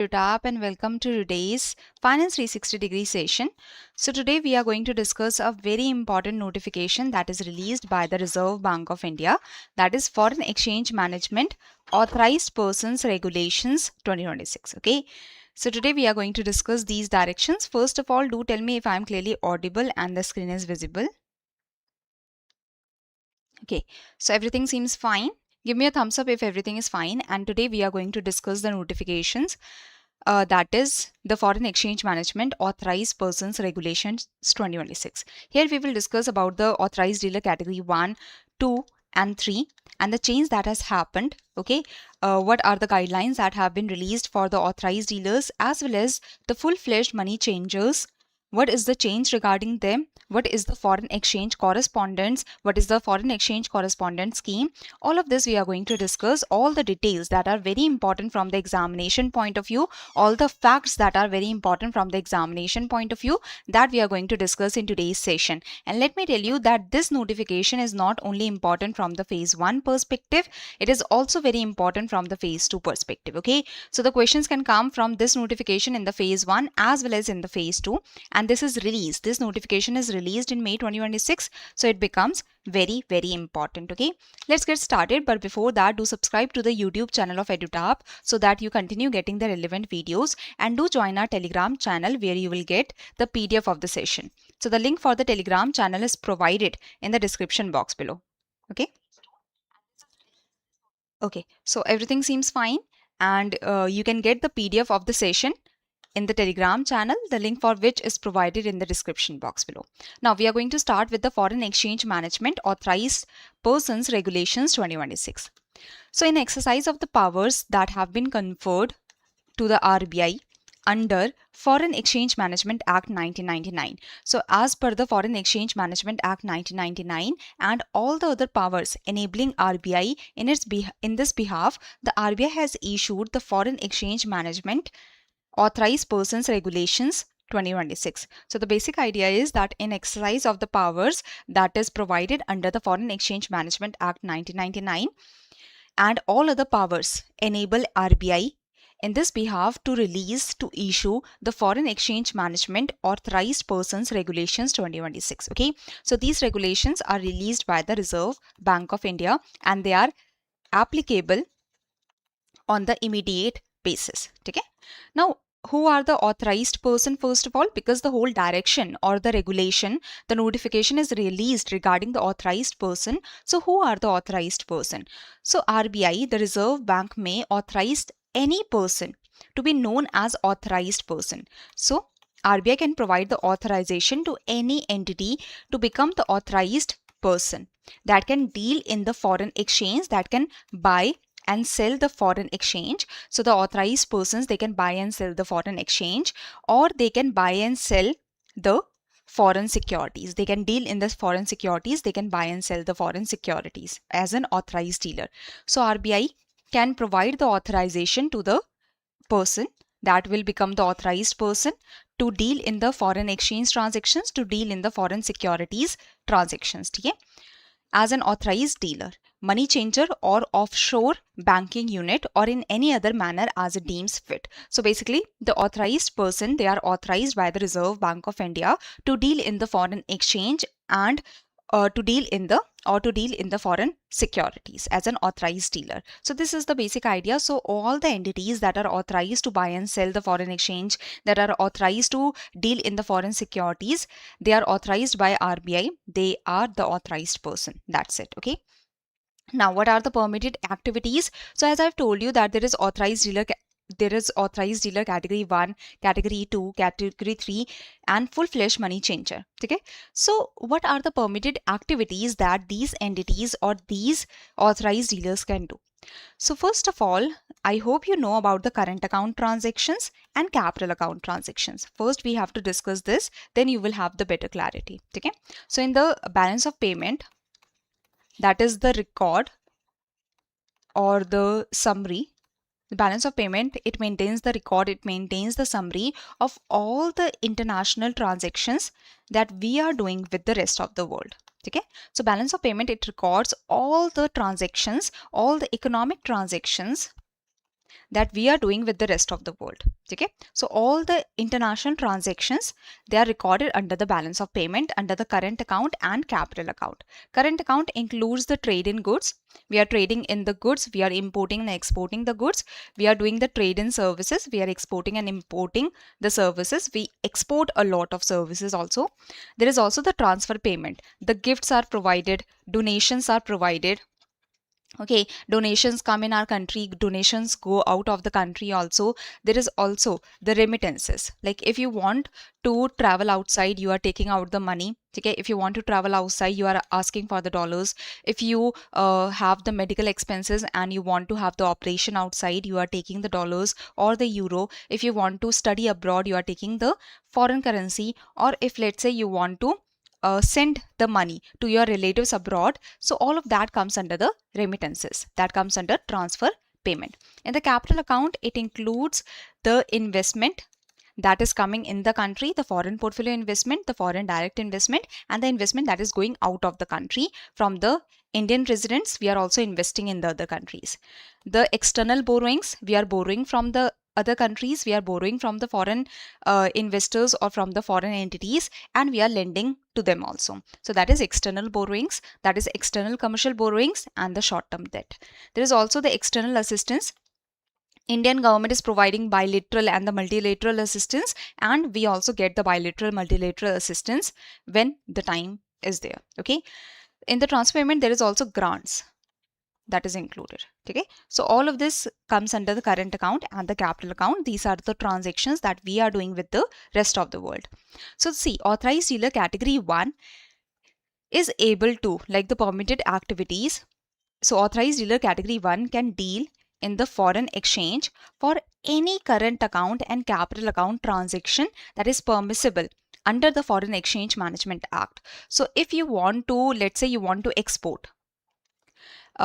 EduTap and welcome to today's Finance 360-degree session. So today we are going to discuss a very important notification that is released by the Reserve Bank of India, that is Foreign Exchange Management Authorized Persons Regulations 2026. Okay. So today we are going to discuss these directions. First of all, do tell me if I am clearly audible and the screen is visible. Okay, so everything seems fine. Give me a thumbs up if everything is fine. And today we are going to discuss the notifications. That is the Foreign Exchange Management Authorized Persons Regulations 2026. Here we will discuss about the Authorized Dealer Category 1, 2 and 3 and the change that has happened. Okay, what are the guidelines that have been released for the authorized dealers as well as the full-fledged money changers. What is the change regarding them? What is the foreign exchange correspondence? What is the foreign exchange correspondent scheme? All of this we are going to discuss, all the details that are very important from the examination point of view, all the facts that are very important from the examination point of view, that we are going to discuss in today's session. And let me tell you that this notification is not only important from the phase 1 perspective, it is also very important from the phase 2 perspective. Okay, so the questions can come from this notification in the phase 1 as well as in the phase 2, and this notification is released in May 2026, so it becomes very important. Okay, let's get started, but before that, do subscribe to the YouTube channel of EduTap so that you continue getting the relevant videos, and do join our Telegram channel where you will get the PDF of the session. So the link for the Telegram channel is provided in the description box below. Okay, so everything seems fine, and you can get the PDF of the session in the Telegram channel, the link for which is provided in the description box below. Now we are going to start with the Foreign Exchange Management Authorized Persons Regulations 2026. So in exercise of the powers that have been conferred to the RBI under Foreign Exchange Management Act 1999. So as per the Foreign Exchange Management Act 1999 and all the other powers enabling RBI in this behalf, the RBI has issued the Foreign Exchange Management Authorized Persons Regulations 2026. So the basic idea is that in exercise of the powers that is provided under the Foreign Exchange Management Act 1999 and all other powers enable RBI in this behalf to issue the Foreign Exchange Management Authorized Persons Regulations 2026. Okay, so these regulations are released by the Reserve Bank of India and they are applicable on the immediate basis. Okay, now who are the authorized person? First of all, because the whole direction or the regulation, the notification is released regarding the authorized person. So who are the authorized person? So RBI, the Reserve Bank, may authorize any person to be known as authorized person. So RBI can provide the authorization to any entity to become the authorized person that can deal in the foreign exchange, that can buy and sell the foreign exchange. So the authorized persons, they can buy and sell the foreign exchange, or they can buy and sell the foreign securities. They can deal in the foreign securities, they can buy and sell the foreign securities as an authorized dealer. So RBI can provide the authorization to the person that will become the authorized person to deal in the foreign exchange transactions, to deal in the foreign securities transactions. Okay? As an authorized dealer, money changer or offshore banking unit, or in any other manner as it deems fit. So basically the authorized person, they are authorized by the Reserve Bank of India to deal in the foreign exchange and to deal in the foreign securities as an authorized dealer. So this is the basic idea. So all the entities that are authorized to buy and sell the foreign exchange, that are authorized to deal in the foreign securities, they are authorized by RBI. They are the authorized person. That's it. Okay. Now, what are the permitted activities? So as I've told you that there is authorized dealer category 1, category 2, category 3 and full-fledged money changer. Okay, so what are the permitted activities that these entities or these authorized dealers can do? So first of all, I hope you know about the current account transactions and capital account transactions. First we have to discuss this, then you will have the better clarity. Okay, so in the balance of payment, that is the record or the summary, the balance of payment, it maintains the record, it maintains the summary of all the international transactions that we are doing with the rest of the world. Okay, so balance of payment, it records all the transactions, all the economic transactions that we are doing with the rest of the world. Okay, so all the international transactions, they are recorded under the balance of payment under the current account and capital account. Current account includes the trade in goods. We are trading in the goods, we are importing and exporting the goods, we are doing the trade in services, we are exporting and importing the services, we export a lot of services also. There is also the transfer payment. The gifts are provided, donations are provided. Okay, donations come in our country, donations go out of the country also. There is also the remittances. Like if you want to travel outside, you are taking out the money. Okay, if you want to travel outside, you are asking for the dollars. If you have the medical expenses and you want to have the operation outside, you are taking the dollars or the euro. If you want to study abroad, you are taking the foreign currency. Or if let's say you want to send the money to your relatives abroad, so all of that comes under the remittances, that comes under transfer payment. In the capital account, it includes the investment that is coming in the country, the foreign portfolio investment, the foreign direct investment, and the investment that is going out of the country. From the Indian residents, we are also investing in the other countries. The external borrowings, we are borrowing from the other countries, we are borrowing from the foreign investors or from the foreign entities, and we are lending to them also. So that is external borrowings, that is external commercial borrowings and the short-term debt. There is also the external assistance. Indian government is providing bilateral and the multilateral assistance, and we also get the bilateral multilateral assistance when the time is there. Okay, in the transfer payment there is also grants that is included. Okay, so all of this comes under the current account and the capital account. These are the transactions that we are doing with the rest of the world. So see, authorized dealer category 1 is able to, like the permitted activities, so authorized dealer category 1 can deal in the foreign exchange for any current account and capital account transaction that is permissible under the Foreign Exchange Management Act. So if you want to, let's say you want to export,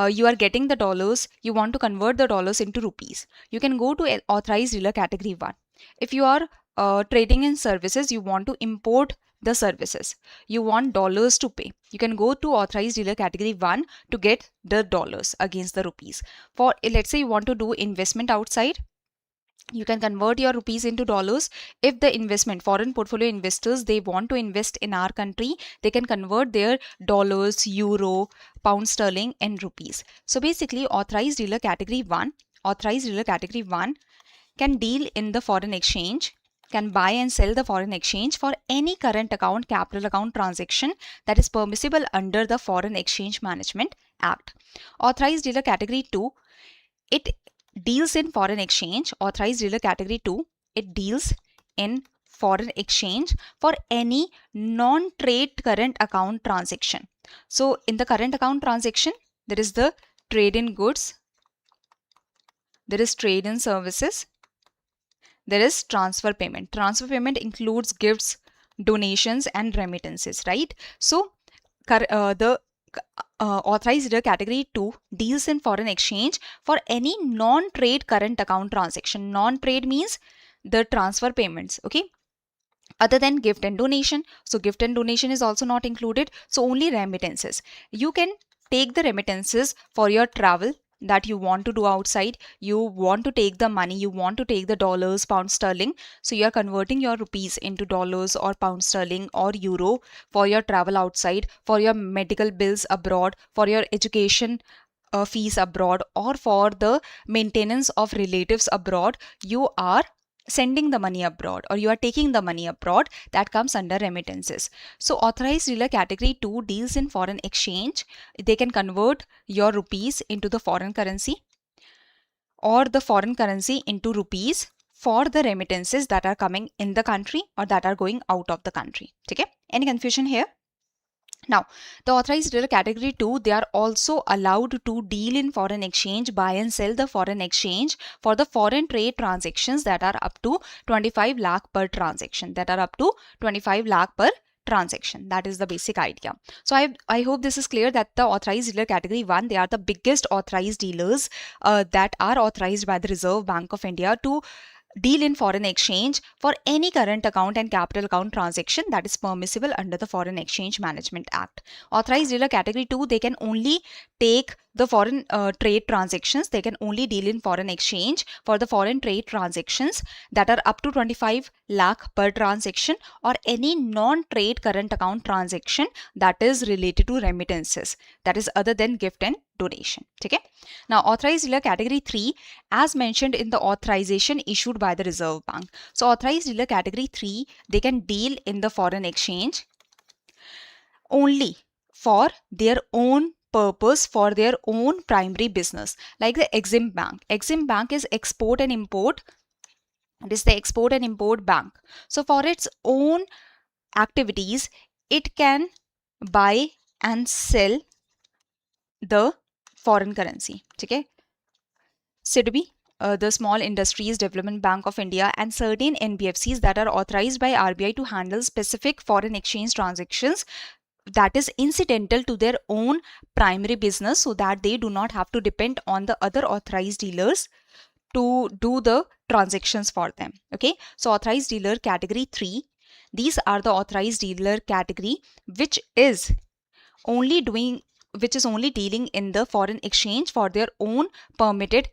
you are getting the dollars, you want to convert the dollars into rupees, you can go to authorized dealer category 1. If you are trading in services, you want to import the services, you want dollars to pay, you can go to authorized dealer category 1 to get the dollars against the rupees. For let's say you want to do investment outside, you can convert your rupees into dollars. If the investment, foreign portfolio investors, they want to invest in our country, they can convert their dollars, euro, pound sterling and rupees. So basically authorized dealer category 1, authorized dealer category 1 can deal in the foreign exchange, can buy and sell the foreign exchange for any current account, capital account transaction that is permissible under the Foreign Exchange Management Act. Authorized dealer category 2, it deals in foreign exchange. Authorized dealer category 2, it deals in foreign exchange for any non-trade current account transaction. So in the current account transaction, there is the trade in goods, there is trade in services, there is transfer payment. Transfer payment includes gifts, donations and remittances, right? So the authorized dealer category 2 deals in foreign exchange for any non-trade current account transaction. Non-trade means the transfer payments, okay, other than gift and donation. So gift and donation is also not included, so only remittances. You can take the remittances for your travel that you want to do outside, you want to take the money, you want to take the dollars, pound sterling, so you are converting your rupees into dollars or pound sterling or euro for your travel outside, for your medical bills abroad, for your education fees abroad, or for the maintenance of relatives abroad. You are sending the money abroad or you are taking the money abroad, that comes under remittances. So authorized dealer category 2 deals in foreign exchange. They can convert your rupees into the foreign currency or the foreign currency into rupees for the remittances that are coming in the country or that are going out of the country. Okay, any confusion here? Now, the authorized dealer category 2, they are also allowed to deal in foreign exchange, buy and sell the foreign exchange for the foreign trade transactions that are up to 25 lakh per transaction, that are up to 25 lakh per transaction. That is the basic idea. So I hope this is clear that the authorized dealer category 1, they are the biggest authorized dealers that are authorized by the Reserve Bank of India to deal in foreign exchange for any current account and capital account transaction that is permissible under the Foreign Exchange Management Act. Authorized dealer category 2, they can only take the foreign trade transactions. They can only deal in foreign exchange for the foreign trade transactions that are up to 25 lakh per transaction, or any non-trade current account transaction that is related to remittances, that is other than gift and donation. Okay. Now, authorized dealer category 3, as mentioned in the authorization issued by the Reserve Bank. So, authorized dealer category 3, they can deal in the foreign exchange only for their own purpose, for their own primary business, like the Exim Bank. Exim Bank is export and import. It is the export and import bank. So for its own activities, it can buy and sell the foreign currency. Okay. SIDBI, the Small Industries Development Bank of India, and certain NBFCs that are authorized by RBI to handle specific foreign exchange transactions that is incidental to their own primary business, so that they do not have to depend on the other authorized dealers to do the transactions for them. Okay, so authorized dealer category 3, these are the authorized dealer category which is only dealing in the foreign exchange for their own permitted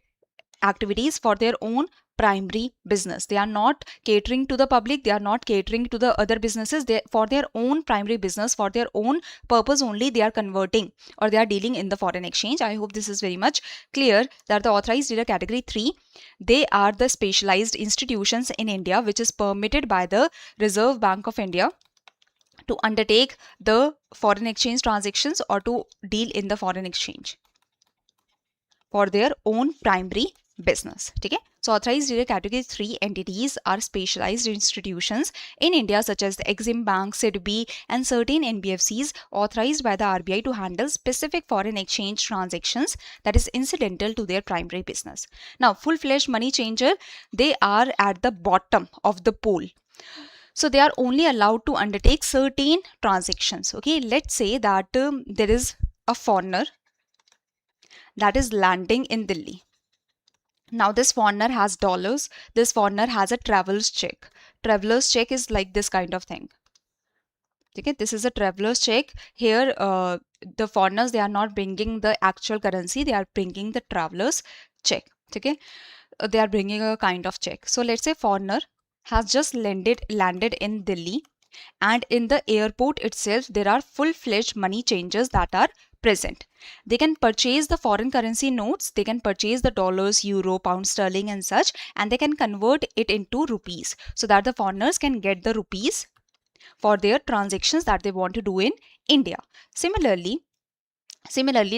activities, for their own primary business. They are not catering to the public, they are not catering to the other businesses. They, for their own primary business, for their own purpose only, they are converting or they are dealing in the foreign exchange. I hope this is very much clear that the authorized dealer category 3, they are the specialized institutions in India which is permitted by the Reserve Bank of India to undertake the foreign exchange transactions or to deal in the foreign exchange for their own primary business. Okay. So authorized dealer category 3 entities are specialized institutions in India such as the Exim Bank, SIDBI, and certain NBFCs authorized by the RBI to handle specific foreign exchange transactions that is incidental to their primary business. Now, full-fledged money changer, they are at the bottom of the pool. So they are only allowed to undertake certain transactions. Okay, let's say that there is a foreigner that is landing in Delhi. Now this foreigner has dollars. This foreigner has a traveler's check. Traveler's check is like this kind of thing. Okay, this is a traveler's check. Here, the foreigners, they are not bringing the actual currency. They are bringing the traveler's check. Okay, they are bringing a kind of check. So let's say foreigner has just landed in Delhi, and in the airport itself there are full-fledged money changers that are present. They can purchase the foreign currency notes, they can purchase the dollars, euro, pound sterling and such, and they can convert it into rupees so that the foreigners can get the rupees for their transactions that they want to do in India. Similarly,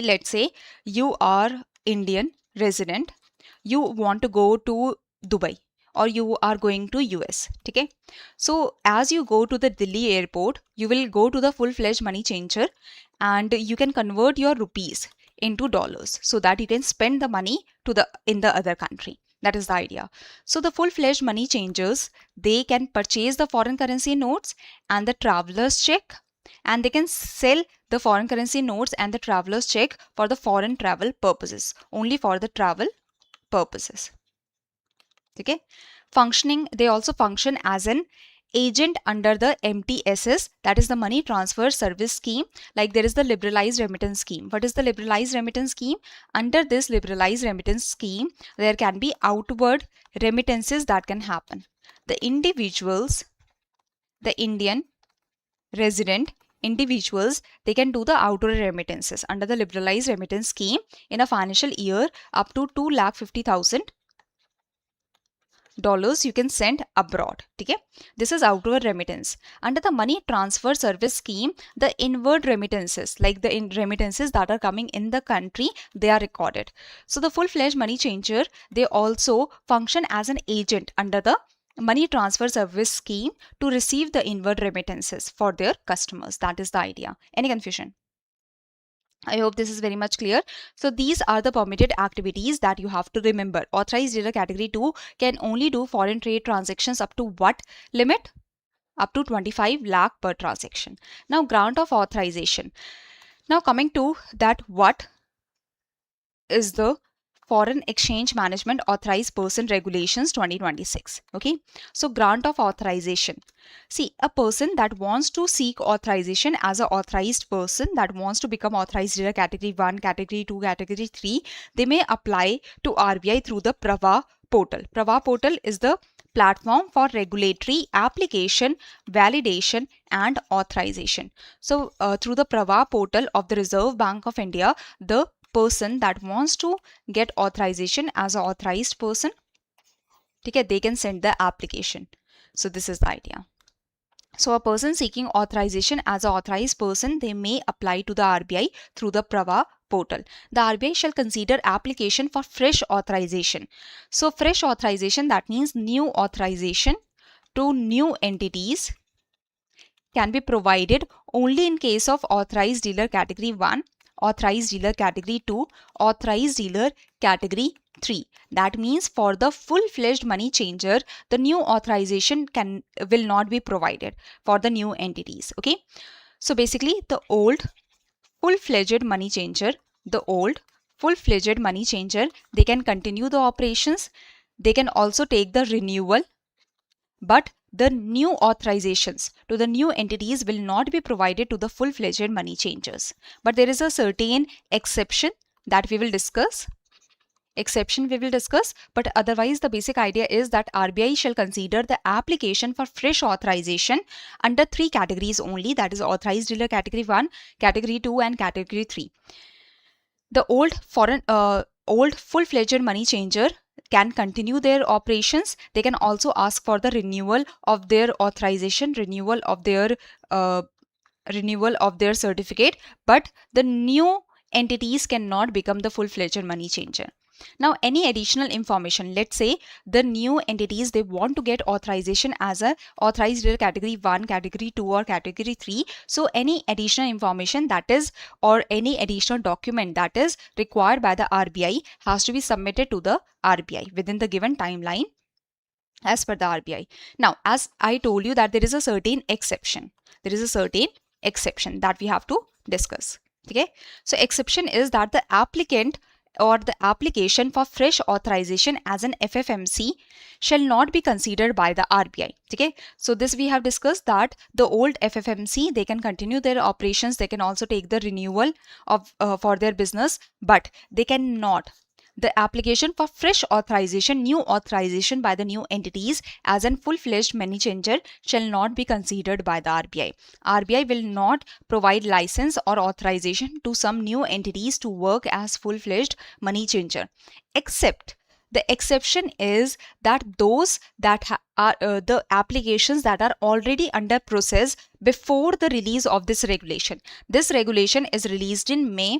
let's say you are Indian resident, you want to go to Dubai or you are going to US. Okay, so as you go to the Delhi airport, you will go to the full-fledged money changer and you can convert your rupees into dollars so that you can spend the money in the other country. That is the idea. So the full-fledged money changers, they can purchase the foreign currency notes and the traveler's check, and they can sell the foreign currency notes and the traveler's check for the foreign travel purposes, only for the travel purposes. Okay, they also function as an agent under the MTSS, that is the money transfer service scheme. Like there is the liberalized remittance scheme. What is the liberalized remittance scheme? Under this liberalized remittance scheme, there can be outward remittances that can happen. The individuals, the Indian resident individuals, they can do the outward remittances under the liberalized remittance scheme in a financial year up to $250,000 you can send abroad. Okay, this is outward remittance. Under the money transfer service scheme, the inward remittances, like the remittances that are coming in the country, they are recorded. So the full-fledged money changer, they also function as an agent under the money transfer service scheme to receive the inward remittances for their customers. That is the idea. Any confusion? I hope this is very much clear. So these are the permitted activities that you have to remember. Authorized dealer category 2 can only do foreign trade transactions up to what limit? Up to 25 lakh per transaction. Now grant of authorization. Now coming to that, what is the Foreign Exchange Management Authorized Person Regulations 2026. Okay, so grant of authorization. See, a person that wants to seek authorization as an authorized person, that wants to become authorized dealer category 1, category 2, category 3, they may apply to RBI through the Prava portal. Prava portal is the platform for regulatory application, validation and authorization. So through the Prava portal of the Reserve Bank of India, the person that wants to get authorization as an authorized person, okay, they can send the application. So this is the idea. So a person seeking authorization as an authorized person, they may apply to the RBI through the Prava portal. The RBI shall consider application for fresh authorization. So fresh authorization, that means new authorization to new entities, can be provided only in case of authorized dealer category 1, authorized dealer category 2, authorized dealer category 3. That means for the full-fledged money changer, the new authorization will not be provided for the new entities. Okay. So basically the old full-fledged money changer, they can continue the operations. They can also take the renewal, but the new authorizations to the new entities will not be provided to the full-fledged money changers. But there is a certain exception that we will discuss. But otherwise the basic idea is that RBI shall consider the application for fresh authorization under 3 categories only, that is authorized dealer category 1, category 2 and category 3. The old full-fledged money changer can continue their operations. They can also ask for the renewal of their authorization, renewal of their certificate, but the new entities cannot become the full-fledged money changer. Now, any additional information, let's say the new entities, they want to get authorization as a authorized dealer category 1, category 2 or category 3. So any additional information that is, or any additional document that is required by the RBI has to be submitted to the RBI within the given timeline as per the RBI. Now, as I told you that there is a certain exception. There is a certain exception that we have to discuss. Okay. So exception is that the applicant or the application for fresh authorization as an FFMC shall not be considered by the RBI. Okay. So this we have discussed that the old FFMC, they can continue their operations. They can also take the renewal of for their business, but they cannot. The application for fresh authorization, new authorization by the new entities as a full-fledged money changer shall not be considered by the RBI. RBI will not provide license or authorization to some new entities to work as full-fledged money changer, except the exception is that those that are the applications that are already under process before the release of this regulation. This regulation is released in May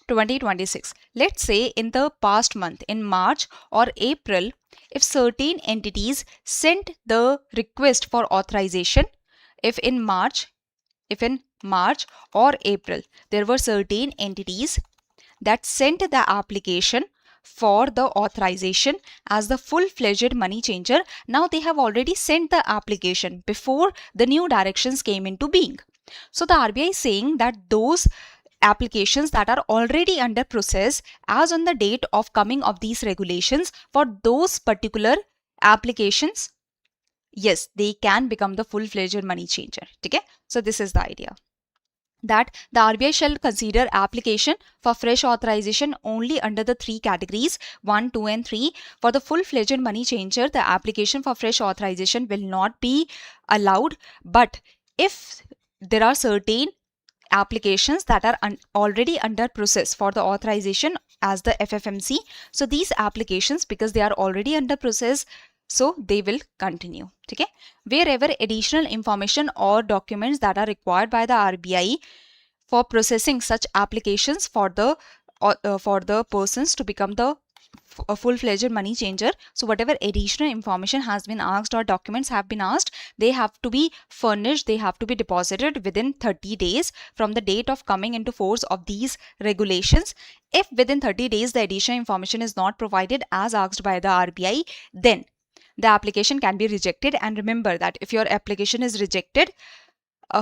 2026. Let's say in the past month, in March or April, if certain entities sent the request for authorization, if in March or April, there were certain entities that sent the application for the authorization as the full-fledged money changer. Now they have already sent the application before the new directions came into being. So the RBI is saying that those applications that are already under process as on the date of coming of these regulations, for those particular applications, yes, they can become the full-fledged money changer. Okay? So this is the idea, that the RBI shall consider application for fresh authorization only under the 3 categories 1, 2 and 3. For the full-fledged money changer, the application for fresh authorization will not be allowed. But if there are certain applications that are already under process for the authorization as the FFMC, so these applications, because they are already under process, so they will continue. Okay. Wherever additional information or documents that are required by the RBI for processing such applications for the persons to become the a full-fledged money changer, so whatever additional information has been asked or documents have been asked, they have to be furnished, they have to be deposited within 30 days from the date of coming into force of these regulations. If within 30 days the additional information is not provided as asked by the RBI, then the application can be rejected. And remember that if your application is rejected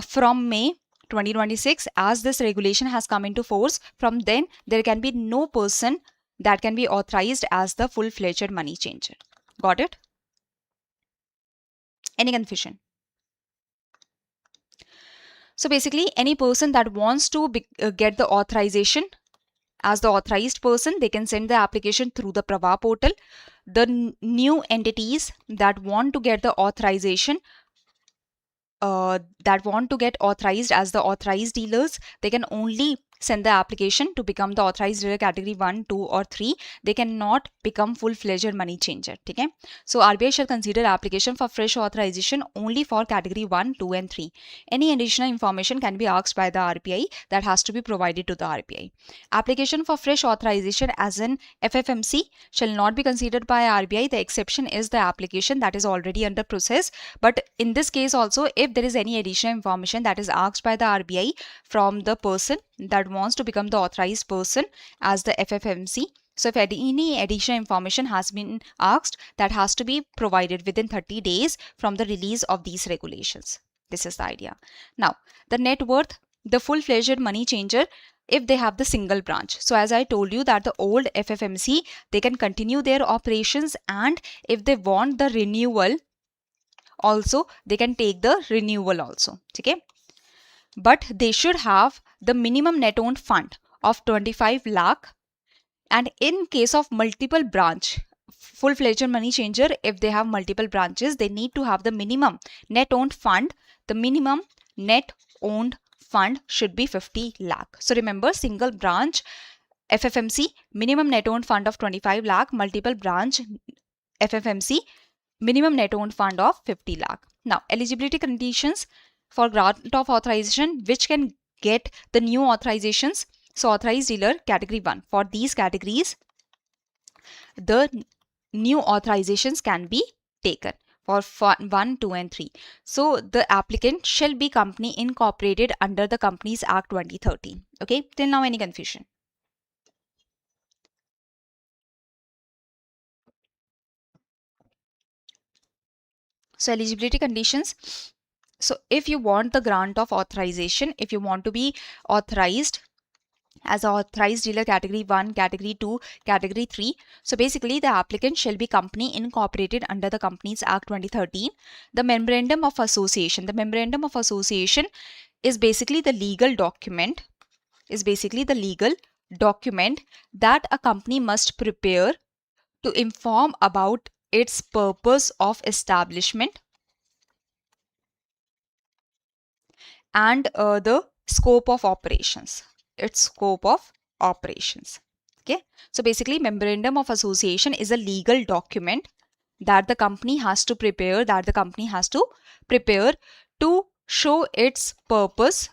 from May 2026, as this regulation has come into force, from then there can be no person that can be authorized as the full-fledged money changer. Got it? Any confusion? So basically, any person that wants to get the authorization as the authorized person, they can send the application through the Prava portal. The new entities that want to get the authorization, that want to get authorized as the authorized dealers, they can only send the application to become the authorized dealer category 1, 2 or 3. They cannot become full-fledged money changer. Okay? So RBI shall consider application for fresh authorization only for category 1, 2 and 3. Any additional information can be asked by the RBI that has to be provided to the RBI. Application for fresh authorization as an FFMC shall not be considered by RBI. The exception is the application that is already under process. But in this case also, if there is any additional information that is asked by the RBI from the person that wants to become the authorized person as the FFMC, so if any additional information has been asked, that has to be provided within 30 days from the release of these regulations. This is the idea. Now, the net worth, the full-fledged money changer, if they have the single branch. So as I told you that the old FFMC, they can continue their operations, and if they want the renewal also, they can take the renewal also. Okay? But they should have the minimum net owned fund of 25 lakh. And in case of multiple branch, full-fledged money changer, if they have multiple branches, they need to have the minimum net owned fund. The minimum net owned fund should be 50 lakh. So remember, single branch FFMC, minimum net owned fund of 25 lakh, multiple branch FFMC, minimum net owned fund of 50 lakh. Now, eligibility conditions for grant of authorization, which can get the new authorizations. So, authorized dealer category 1. For these categories, the new authorizations can be taken for 1, 2 and 3. So, the applicant shall be company incorporated under the Companies Act 2013. Okay, till now any confusion? So, eligibility conditions. So, if you want the grant of authorization, if you want to be authorized as an authorized dealer category 1, category 2, category 3. So basically, the applicant shall be company incorporated under the Companies Act 2013. The memorandum of association. The memorandum of association is basically the legal document, that a company must prepare to inform about its purpose of establishment and the scope of operations. Okay, so basically, memorandum of association is a legal document that the company has to prepare, to show its purpose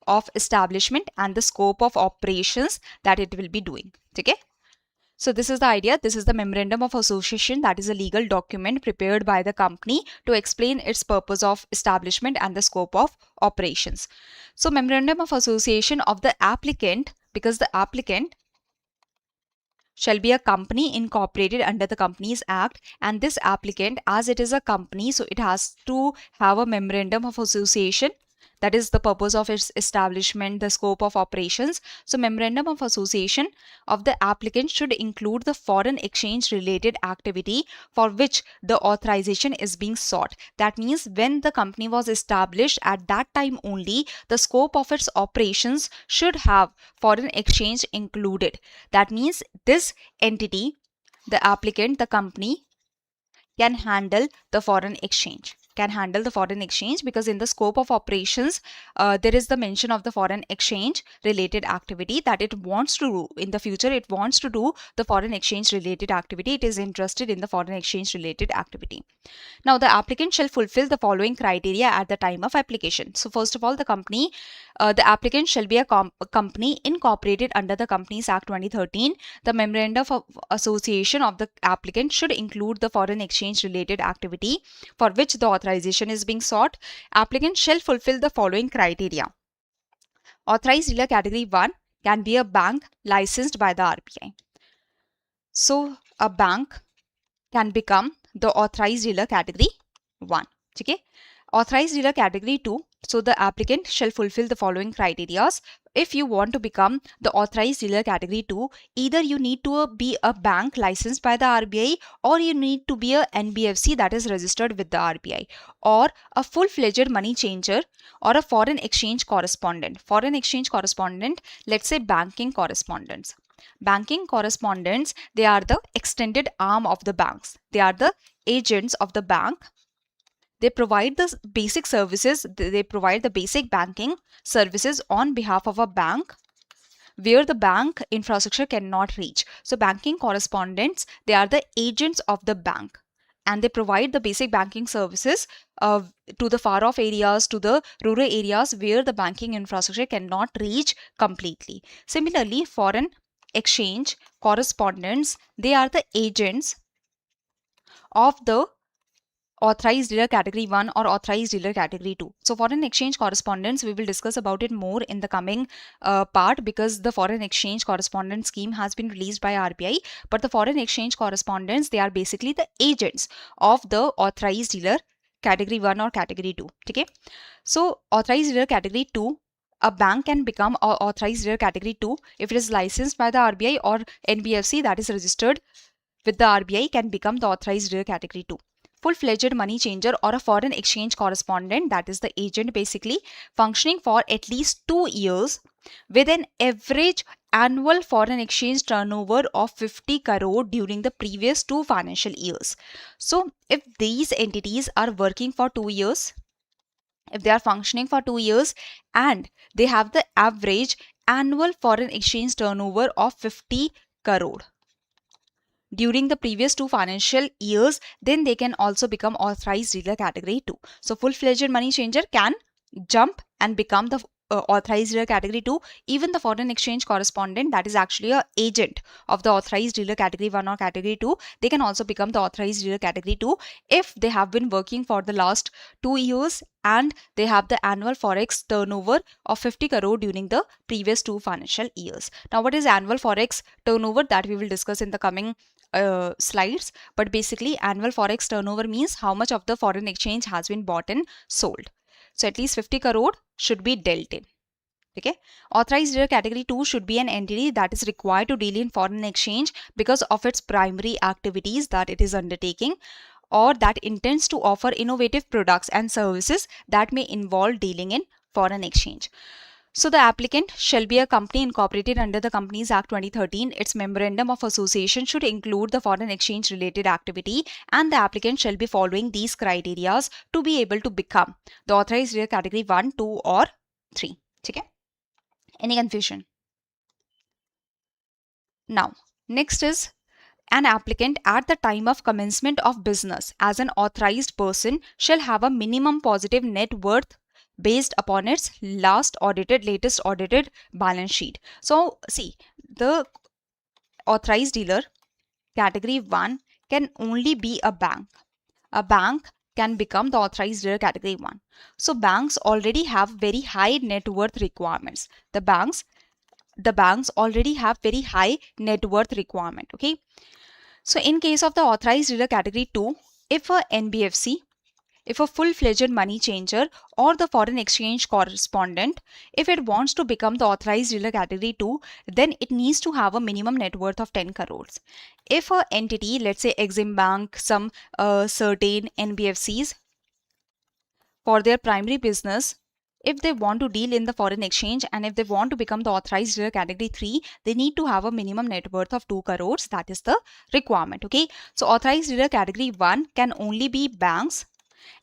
of establishment and the scope of operations that it will be doing. Okay, so this is the idea. This is the memorandum of association, that is a legal document prepared by the company to explain its purpose of establishment and the scope of operations. So memorandum of association of the applicant, because the applicant shall be a company incorporated under the Companies Act, and this applicant, as it is a company, so it has to have a memorandum of association, that is the purpose of its establishment, the scope of operations. So memorandum of association of the applicant should include the foreign exchange related activity for which the authorization is being sought. That means when the company was established, at that time only the scope of its operations should have foreign exchange included. That means this entity, the applicant, the company, can handle the foreign exchange, because in the scope of operations, there is the mention of the foreign exchange related activity that it wants to do in the future. It wants to do the foreign exchange related activity. It is interested in the foreign exchange related activity. Now, the applicant shall fulfill the following criteria at the time of application. So first of all, the applicant shall be a company incorporated under the Companies Act 2013. The memorandum of association of the applicant should include the foreign exchange related activity for which the authorization is being sought. Applicant shall fulfill the following criteria. Authorized dealer category 1 can be a bank licensed by the RBI. So a bank can become the authorized dealer category 1. Okay. Authorized dealer category 2 So the applicant shall fulfill the following criteria. If you want to become the authorized dealer category 2, either you need to be a bank licensed by the RBI, or you need to be a NBFC that is registered with the RBI, or a full-fledged money changer, or a foreign exchange correspondent. Foreign exchange correspondent, let's say banking correspondents. Banking correspondents, they are the extended arm of the banks. They are the agents of the bank. They provide the basic services, they provide the basic banking services on behalf of a bank where the bank infrastructure cannot reach. So banking correspondents, they are the agents of the bank, and they provide the basic banking services to the far off areas, to the rural areas where the banking infrastructure cannot reach completely. Similarly, foreign exchange correspondents, they are the agents of the authorized dealer category 1 or authorized dealer category 2. So foreign exchange correspondence, we will discuss about it more in the coming part, because the foreign exchange correspondence scheme has been released by RBI. But the foreign exchange correspondents, they are basically the agents of the authorized dealer category 1 or category 2. Okay. So authorized dealer category 2, a bank can become authorized dealer category 2 if it is licensed by the RBI, or NBFC that is registered with the RBI can become the authorized dealer category 2. Full-fledged money changer or a foreign exchange correspondent, that is the agent basically, functioning for at least 2 years with an average annual foreign exchange turnover of 50 crore during the previous 2 financial years. So if these entities are working for 2 years, if they are functioning for 2 years and they have the average annual foreign exchange turnover of 50 crore during the previous 2 financial years, then they can also become authorized dealer category 2. So full-fledged money changer can jump and become the authorized dealer category 2. Even the foreign exchange correspondent, that is actually a agent of the authorized dealer category 1 or category 2, they can also become the authorized dealer category 2 if they have been working for the last 2 years and they have the annual forex turnover of 50 crore during the previous 2 financial years. Now what is annual forex turnover, that we will discuss in the coming slides. But basically annual forex turnover means how much of the foreign exchange has been bought and sold. So at least 50 crore should be dealt in. Okay. Authorized dealer category 2 should be an entity that is required to deal in foreign exchange because of its primary activities that it is undertaking, or that intends to offer innovative products and services that may involve dealing in foreign exchange. So the applicant shall be a company incorporated under the Companies Act 2013. Its memorandum of association should include the foreign exchange related activity, and the applicant shall be following these criteria to be able to become the authorized dealer category 1, 2 or 3. Okay? Any confusion? Now, next is an applicant at the time of commencement of business as an authorized person shall have a minimum positive net worth based upon its latest audited balance sheet. So see, the authorized dealer category 1 can only be a bank. A bank can become the authorized dealer category 1. So banks already have very high net worth requirements. The banks already have very high net worth requirement. Okay. So in case of the authorized dealer category 2, if a NBFC, if a full-fledged money changer or the foreign exchange correspondent, if it wants to become the authorized dealer category 2, then it needs to have a minimum net worth of 10 crores. If a entity, let's say Exim Bank, some certain NBFCs, for their primary business, if they want to deal in the foreign exchange and if they want to become the authorized dealer category 3, they need to have a minimum net worth of 2 crores. That is the requirement. Okay. So authorized dealer category 1 can only be banks,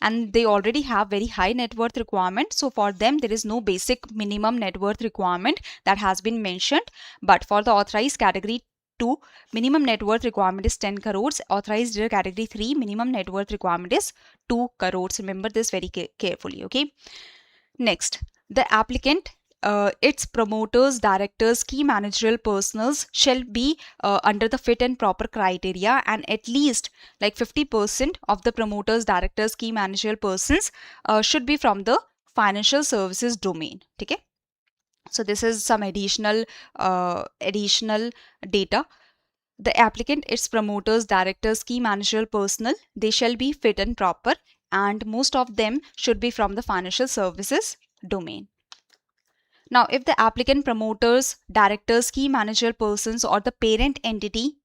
and they already have very high net worth requirement. So for them, there is no basic minimum net worth requirement that has been mentioned. But for the authorized category 2, minimum net worth requirement is 10 crores. Authorized dealer category 3, minimum net worth requirement is 2 crores. Remember this very carefully. Okay. Next, the applicant, its promoters, directors, key managerial personals shall be under the fit and proper criteria, and at least like 50% of the promoters, directors, key managerial persons should be from the financial services domain. Okay. So this is some additional data. The applicant, its promoters, directors, key managerial personnel, they shall be fit and proper, and most of them should be from the financial services domain. Now, if the applicant, promoters, directors, key manager persons, or the parent entity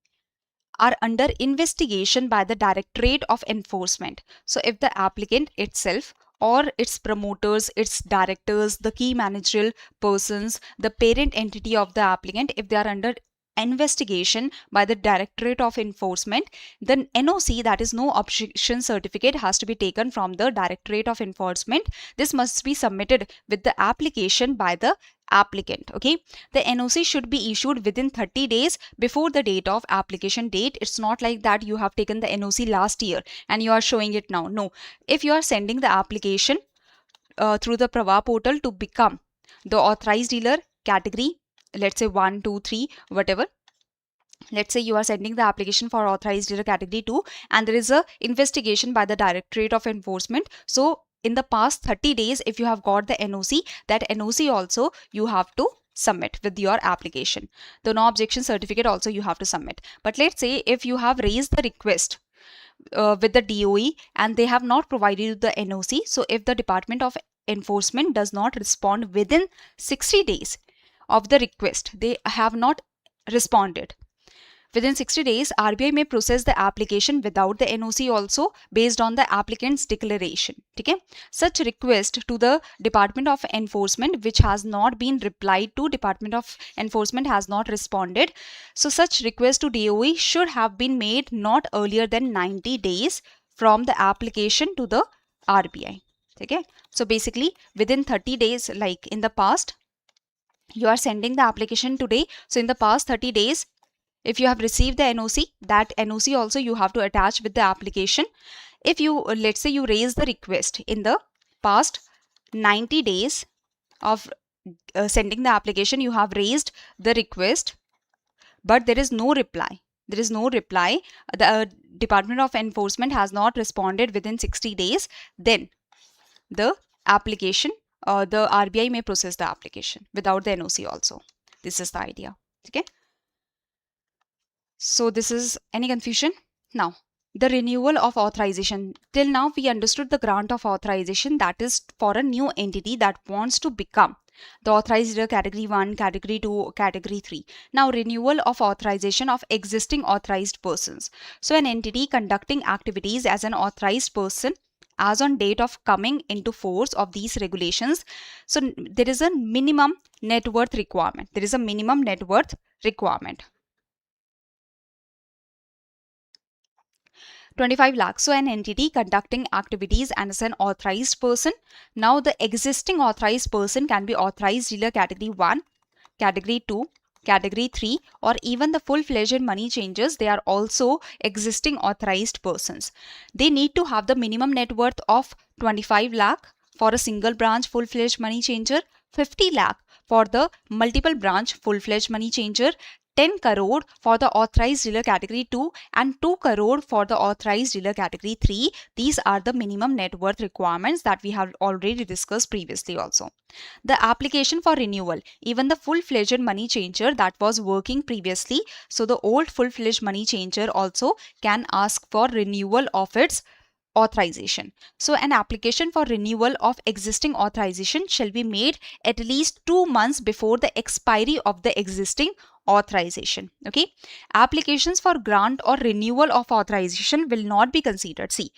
are under investigation by the Directorate of Enforcement. So if the applicant itself or its promoters, its directors, the key managerial persons, the parent entity of the applicant, if they are under investigation by the Directorate of Enforcement, then NOC, that is no objection certificate, has to be taken from the Directorate of Enforcement. This must be submitted with the application by the applicant. Okay, the NOC should be issued within 30 days before the date of application date. It's not like that you have taken the NOC last year and you are showing it now. No, if you are sending the application through the Prava portal to become the authorized dealer category, let's say 1, 2, 3, whatever. Let's say you are sending the application for authorized dealer category 2 and there is a investigation by the Directorate of Enforcement. So in the past 30 days, if you have got the NOC, that NOC also you have to submit with your application. The no objection certificate also you have to submit. But let's say if you have raised the request with the DOE and they have not provided you the NOC, so if the Department of Enforcement does not respond within 60 days of the request, they have not responded. Within 60 days, RBI may process the application without the NOC also based on the applicant's declaration. Okay? Such request to the Department of Enforcement which has not been replied to, Department of Enforcement has not responded. So such request to DOE should have been made not earlier than 90 days from the application to the RBI. Okay? So basically within 30 days, like in the past, you are sending the application today. So in the past 30 days, if you have received the NOC, that NOC also you have to attach with the application. If you, let's say you raise the request in the past 90 days of sending the application, you have raised the request, but there is no reply. There is no reply. The Department of Enforcement has not responded within 60 days. Then the application, the RBI may process the application without the NOC also. This is the idea. Okay. So this is any confusion? Now, the renewal of authorization. Till now we understood the grant of authorization, that is for a new entity that wants to become the authorized dealer category 1, category 2, category 3. Now, renewal of authorization of existing authorized persons. So an entity conducting activities as an authorized person as on date of coming into force of these regulations. So there is a minimum net worth requirement. There is a minimum net worth requirement. 25 lakhs. So an entity conducting activities as an authorized person. Now the existing authorized person can be authorized dealer category 1, category 2, category 3, or even the full-fledged money changers. They are also existing authorized persons. They need to have the minimum net worth of 25 lakh for a single branch full-fledged money changer, 50 lakh for the multiple branch full-fledged money changer, 10 crore for the authorized dealer category 2 and 2 crore for the authorized dealer category 3. These are the minimum net worth requirements that we have already discussed previously also. The application for renewal, even the full-fledged money changer that was working previously, so the old full-fledged money changer also can ask for renewal of its authorization. So an application for renewal of existing authorization shall be made at least 2 months before the expiry of the existing authorization. Okay, applications for grant or renewal of authorization will not be considered. See,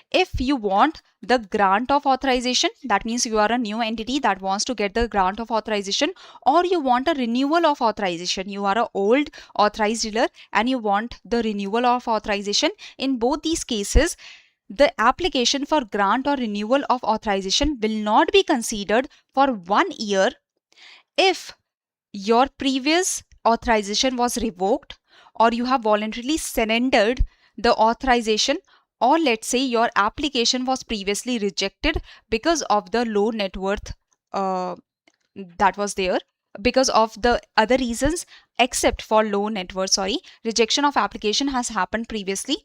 if you want the grant of authorization, that means you are a new entity that wants to get the grant of authorization, or you want a renewal of authorization, you are an old authorized dealer and you want the renewal of authorization. In both these cases, the application for grant or renewal of authorization will not be considered for 1 year if your previous authorization was revoked, or you have voluntarily surrendered the authorization, or let's say your application was previously rejected because of the low net worth that was there, because of the other reasons except for low net worth. Rejection of application has happened previously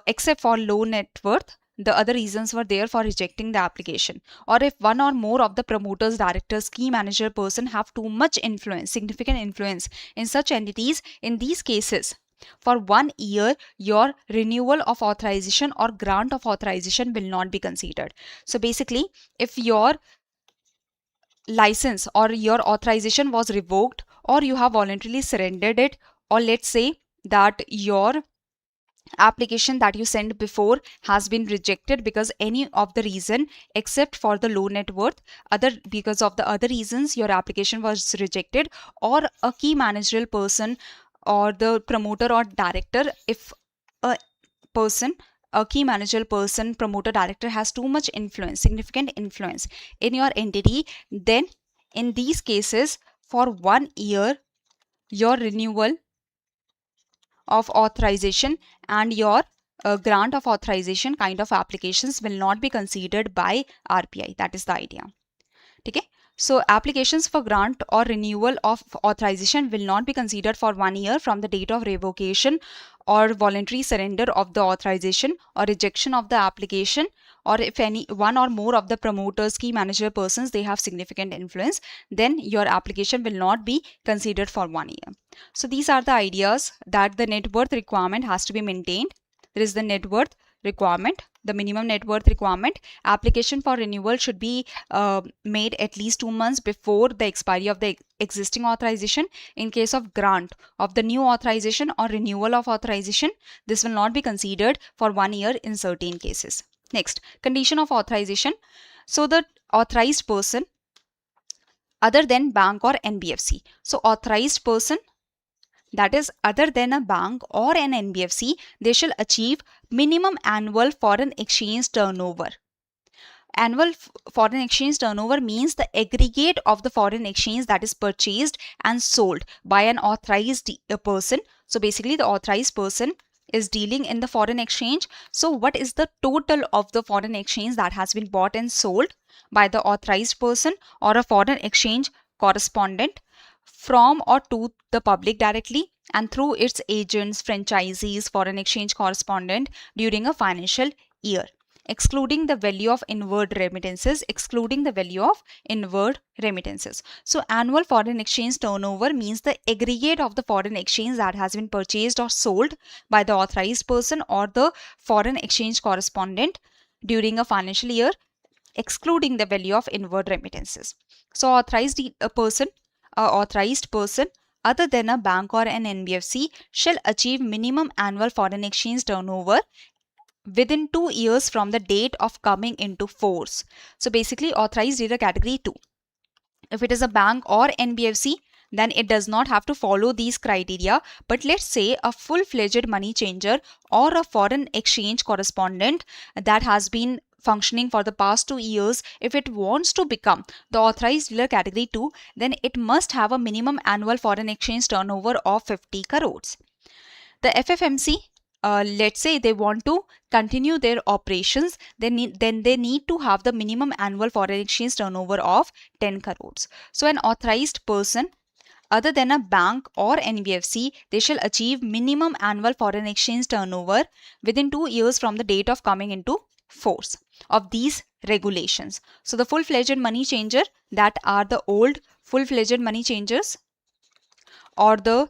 except for low net worth. The other reasons were there for rejecting the application. Or if one or more of the promoters, directors, key manager person have too much influence, significant influence in such entities, in these cases, For 1 year, your renewal of authorization or grant of authorization will not be considered. So basically, if your license or your authorization was revoked, or you have voluntarily surrendered it, or let's say that your application that you sent before has been rejected because any of the reason except for the low net worth, because of the other reasons your application was rejected, or a key managerial person or the promoter or director, if a person, a key managerial person, promoter, director has too much influence, significant influence in your entity, then in these cases, for 1 year, your renewal of authorization and your grant of authorization kind of applications will not be considered by RBI. That is the idea. Okay. So applications for grant or renewal of authorization will not be considered for 1 year from the date of revocation or voluntary surrender of the authorization or rejection of the application, or if any one or more of the promoters, key manager persons, they have significant influence, then your application will not be considered for 1 year. So these are the ideas that the net worth requirement has to be maintained. There is the net worth requirement, the minimum net worth requirement. Application for renewal should be made at least 2 months before the expiry of the existing authorization. In case of grant of the new authorization or renewal of authorization, this will not be considered for 1 year in certain cases. Next, condition of authorization. So the authorized person other than bank or NBFC. So authorized person, that is other than a bank or an NBFC, they shall achieve minimum annual foreign exchange turnover. Annual foreign exchange turnover means the aggregate of the foreign exchange that is purchased and sold by an authorized person. So basically the authorized person is dealing in the foreign exchange. So what is the total of the foreign exchange that has been bought and sold by the authorized person or a foreign exchange correspondent from or to the public directly and through its agents, franchisees, foreign exchange correspondent during a financial year, excluding the value of inward remittances, So annual foreign exchange turnover means the aggregate of the foreign exchange that has been purchased or sold by the authorized person or the foreign exchange correspondent during a financial year, excluding the value of inward remittances. So authorized person other than a bank or an NBFC shall achieve minimum annual foreign exchange turnover within 2 years from the date of coming into force. So basically authorized dealer category 2. If it is a bank or NBFC, then it does not have to follow these criteria. But let's say a full-fledged money changer or a foreign exchange correspondent that has been functioning for the past 2 years, if it wants to become the authorized dealer category 2, then it must have a minimum annual foreign exchange turnover of 50 crores. The FFMC, let's say they want to continue their operations, then they need to have the minimum annual foreign exchange turnover of 10 crores. So an authorized person other than a bank or NBFC, they shall achieve minimum annual foreign exchange turnover within 2 years from the date of coming into force of these regulations. So the full-fledged money changer, that are the old full-fledged money changers, or the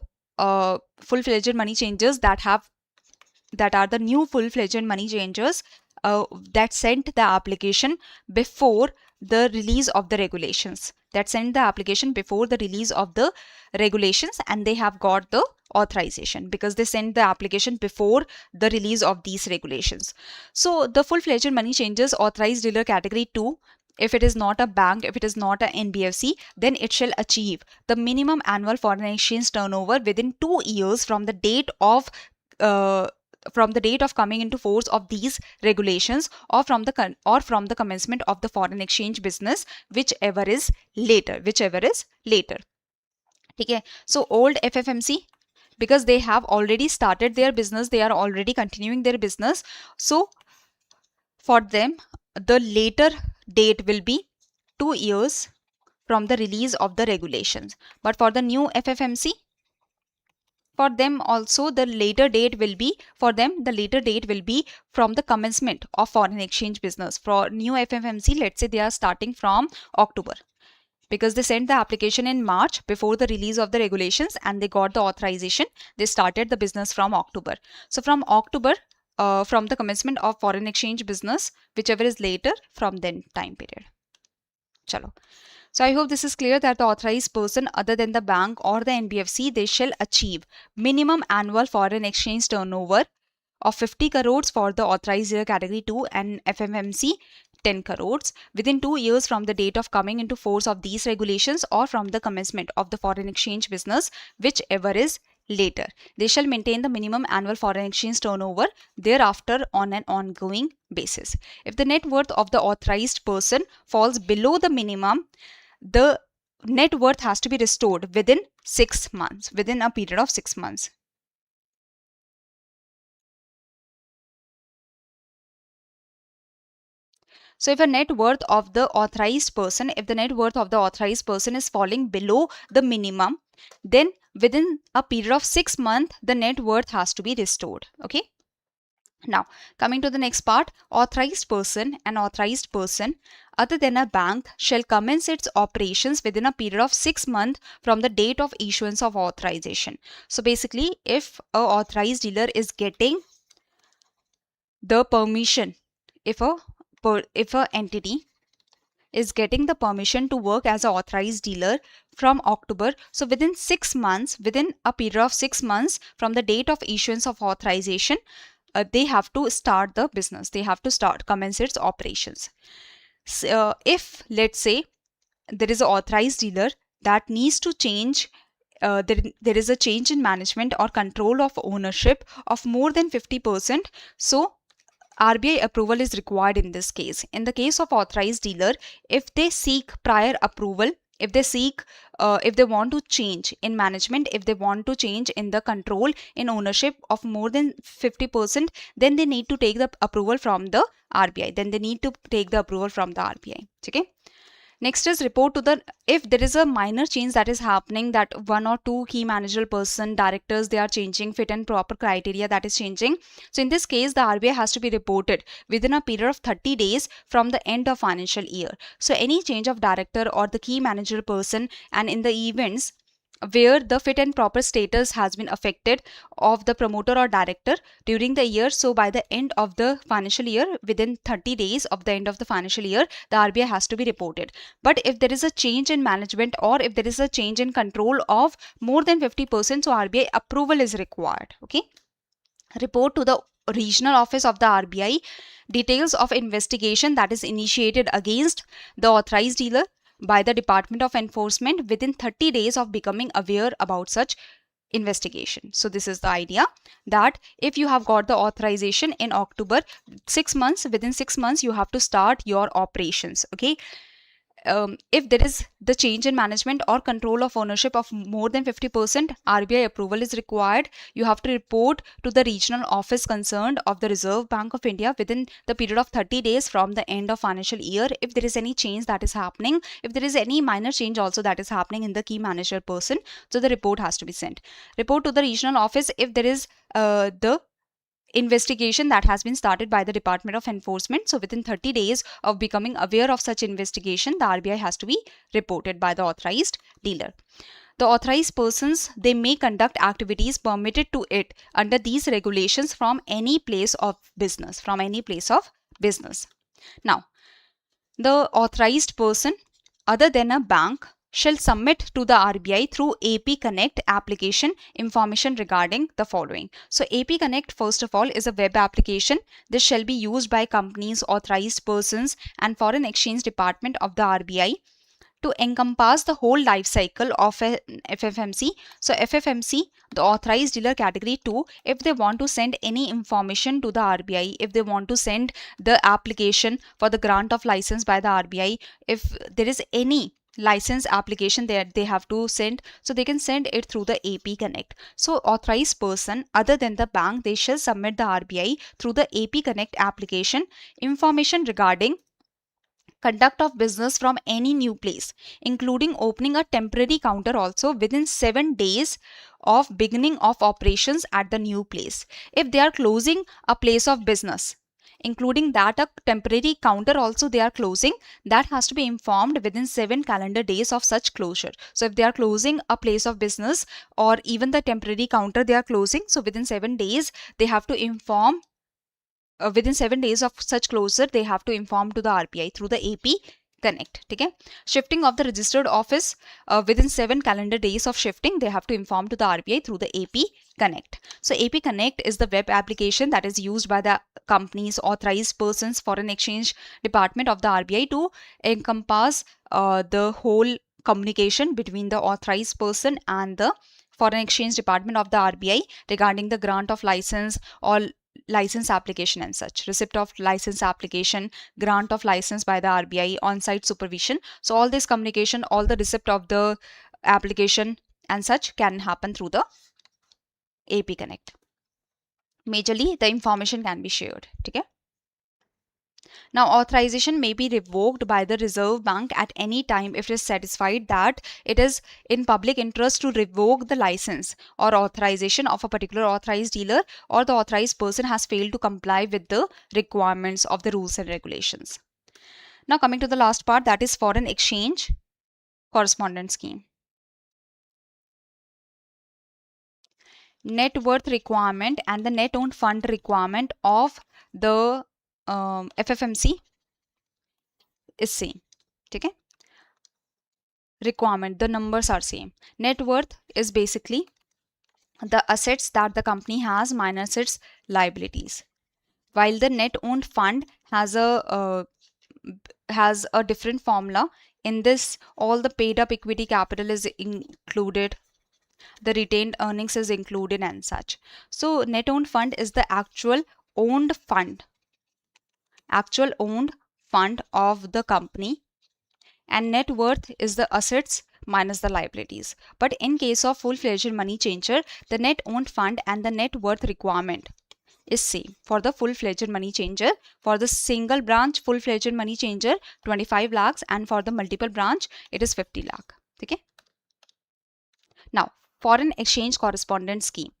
full-fledged money changers that are the new full-fledged money changers that sent the application before the release of the regulations. And they have got the authorization because they sent the application before the release of these regulations. So the full-fledged money changers authorized dealer category 2, if it is not a bank, if it is not a NBFC, then it shall achieve the minimum annual foreign exchange turnover within 2 years from the date of coming into force of these regulations, or from the commencement of the foreign exchange business, whichever is later. Okay. So old FFMC, because they have already started their business, they are already continuing their business, so for them the later date will be 2 years from the release of the regulations. But for the new FFMC, for them also the later date will be from the commencement of foreign exchange business. For new FFMC, let's say they are starting from October. because they sent the application in March before the release of the regulations, and they got the authorization. They started the business from October. So from October, from the commencement of foreign exchange business, whichever is later from then time period. Chalo. So I hope this is clear that the authorized person other than the bank or the NBFC, they shall achieve minimum annual foreign exchange turnover of 50 crores for the authorized year category 2 and FMMC 10 crores within 2 years from the date of coming into force of these regulations or from the commencement of the foreign exchange business, whichever is later. They shall maintain the minimum annual foreign exchange turnover thereafter on an ongoing basis. If the net worth of the authorized person falls below the minimum, the net worth has to be restored within 6 months, within a period of 6 months. So if the net worth of the authorized person is falling below the minimum, then within a period of 6 months, the net worth has to be restored. Okay. Now, coming to the next part, authorized person other than a bank shall commence its operations within a period of 6 months from the date of issuance of authorization. So basically, if a authorized dealer is getting the permission, if a entity is getting the permission to work as an authorized dealer from October, so within 6 months, within a period of 6 months from the date of issuance of authorization, they have to start the business. They have to commence its operations. So, if let's say there is an authorized dealer that needs to change, there is a change in management or control of ownership of more than 50%, so RBI approval is required in this case. In the case of authorized dealer, if they seek prior approval, if they want to change in management, if they want to change in the control in ownership of more than 50%, then they need to take the approval from the RBI. Okay. Next is report to the, if there is a minor change that is happening, that one or two key managerial person, directors, they are changing, fit and proper criteria that is changing. So in this case, the RBI has to be reported within a period of 30 days from the end of financial year. So any change of director or the key managerial person, and in the events where the fit and proper status has been affected of the promoter or director during the year, so by the end of the financial year, within 30 days of the end of the financial year, the RBI has to be reported. But if there is a change in management or if there is a change in control of more than 50%, so RBI approval is required. Okay. Report to the regional office of the RBI details of investigation that is initiated against the authorized dealer by the Department of Enforcement within 30 days of becoming aware about such investigation. So this is the idea, that if you have got the authorization in October, 6 months, within 6 months you have to start your operations. Okay. If there is the change in management or control of ownership of more than 50%, RBI approval is required. You have to report to the regional office concerned of the Reserve Bank of India within the period of 30 days from the end of financial year. If there is any change that is happening, if there is any minor change also that is happening in the key manager person, so the report has to be sent. Report to the regional office if there is the investigation that has been started by the Department of Enforcement. So within 30 days of becoming aware of such investigation, the RBI has to be reported by the authorized dealer. The authorized persons, they may conduct activities permitted to it under these regulations from any place of business, Now, the authorized person other than a bank shall submit to the RBI through AP Connect application information regarding the following. So AP Connect, first of all, is a web application. This shall be used by companies, authorized persons and foreign exchange department of the RBI to encompass the whole life cycle of an FFMC. So FFMC, the authorized dealer category 2, if they want to send any information to the RBI, if they want to send the application for the grant of license by the RBI, if there is any license application that they have to send, so they can send it through the AP Connect. So authorized person other than the bank, they shall submit the RBI through the AP Connect application information regarding conduct of business from any new place, including opening a temporary counter also within 7 days of beginning of operations at the new place. If they are closing a place of business including that a temporary counter also they are closing, that has to be informed within 7 calendar days of such closure. So if they are closing a place of business or even the temporary counter they are closing, so within 7 days they have to inform, within 7 days of such closure they have to inform to the RBI through the AP Connect. Okay, shifting of the registered office, within 7 calendar days of shifting they have to inform to the RBI through the AP Connect. So AP Connect is the web application that is used by the company's authorized persons foreign exchange department of the RBI to encompass the whole communication between the authorized person and the foreign exchange department of the RBI regarding the grant of license or license application and such, receipt of license application, grant of license by the RBI, on-site supervision. So all this communication, all the receipt of the application and such can happen through the AP Connect. Majorly the information can be shared. Okay. Now, authorization may be revoked by the Reserve Bank at any time if it is satisfied that it is in public interest to revoke the license or authorization of a particular authorized dealer, or the authorized person has failed to comply with the requirements of the rules and regulations. Now, coming to the last part, that is foreign exchange correspondent scheme. Net worth requirement and the net owned fund requirement of the FFMC is same. Okay. Requirement, the numbers are same. Net worth is basically the assets that the company has minus its liabilities, while the net owned fund has a different formula. In this, all the paid up equity capital is included, the retained earnings is included and such. So net owned fund is the actual owned fund of the company, and net worth is the assets minus the liabilities. But in case of full-fledged money changer, the net owned fund and the net worth requirement is same for the full-fledged money changer. For the single branch full-fledged money changer, 25 lakhs, and for the multiple branch it is 50 lakh. Okay. Now, foreign exchange correspondent scheme.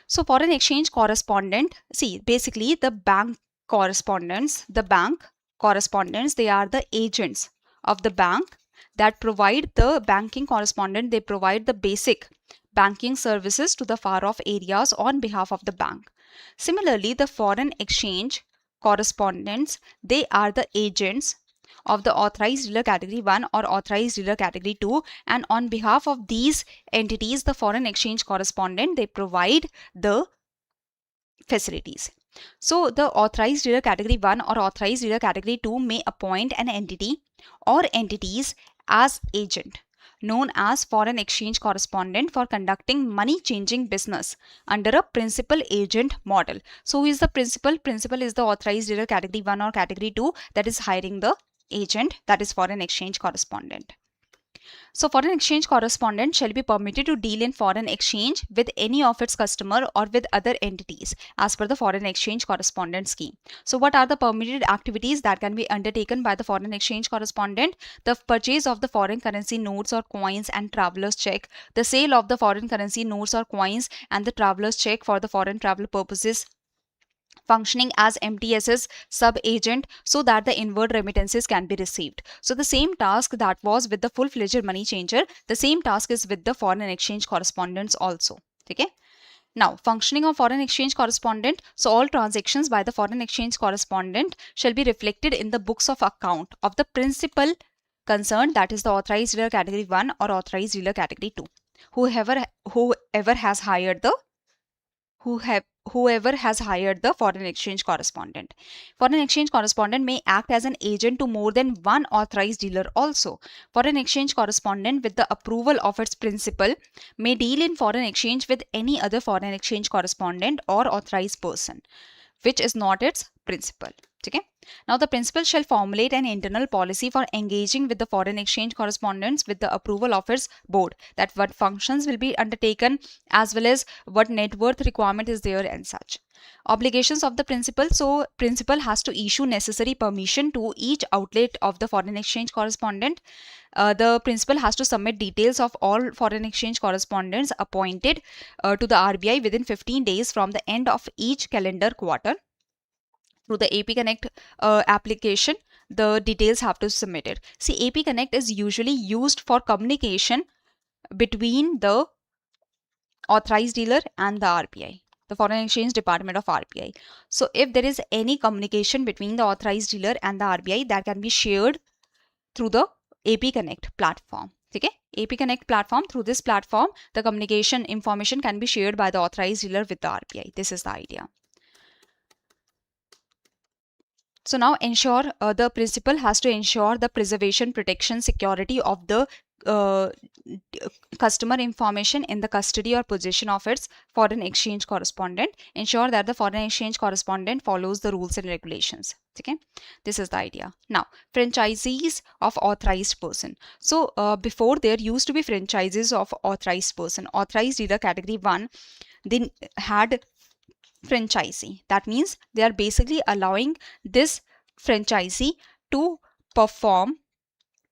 So foreign exchange correspondent, see, basically the bank correspondents, they are the agents of the bank that provide the banking correspondent. They provide the basic banking services to the far off areas on behalf of the bank. Similarly, the foreign exchange correspondents, they are the agents of the authorized dealer category 1 or authorized dealer category 2, and on behalf of these entities, the foreign exchange correspondent, they provide the facilities. So the authorized dealer category 1 or authorized dealer category 2 may appoint an entity or entities as agent known as foreign exchange correspondent for conducting money changing business under a principal agent model. So who is the principal? Principal is the authorized dealer category 1 or category 2 that is hiring the agent, that is foreign exchange correspondent. So foreign exchange correspondent shall be permitted to deal in foreign exchange with any of its customer or with other entities as per the foreign exchange correspondent scheme. So what are the permitted activities that can be undertaken by the foreign exchange correspondent? The purchase of the foreign currency notes or coins and traveler's check, the sale of the foreign currency notes or coins and the traveler's check for the foreign travel purposes, functioning as MTS's sub-agent so that the inward remittances can be received. So the same task that was with the full-fledged money changer, the same task is with the foreign exchange correspondents also. Okay. Now, functioning of foreign exchange correspondent. So all transactions by the foreign exchange correspondent shall be reflected in the books of account of the principal concerned, that is the authorized dealer category 1 or authorized dealer category 2. Whoever has hired the foreign exchange correspondent. Foreign exchange correspondent may act as an agent to more than one authorized dealer also. Foreign exchange correspondent, with the approval of its principal, may deal in foreign exchange with any other foreign exchange correspondent or authorized person which is not its principal. Okay. Now the principal shall formulate an internal policy for engaging with the foreign exchange correspondents with the approval of its board, that what functions will be undertaken as well as what net worth requirement is there and such. Obligations of the principal. So principal has to issue necessary permission to each outlet of the foreign exchange correspondent. The principal has to submit details of all foreign exchange correspondents appointed to the RBI within 15 days from the end of each calendar quarter. through the AP Connect application, the details have to submit it. See, AP Connect is usually used for communication between the authorized dealer and the RBI, the Foreign Exchange Department of RBI. So if there is any communication between the authorized dealer and the RBI, that can be shared through the AP Connect platform. Okay, AP Connect platform, through this platform, the communication information can be shared by the authorized dealer with the RBI. This is the idea. So now the principal has to ensure the preservation, protection, security of the uh, customer information in the custody or possession of its foreign exchange correspondent. Ensure that the foreign exchange correspondent follows the rules and regulations. Okay, this is the idea. Now, franchisees of authorized person. So before, there used to be franchises of authorized person. Authorized dealer category 1, they had franchisee. That means they are basically allowing this franchisee to perform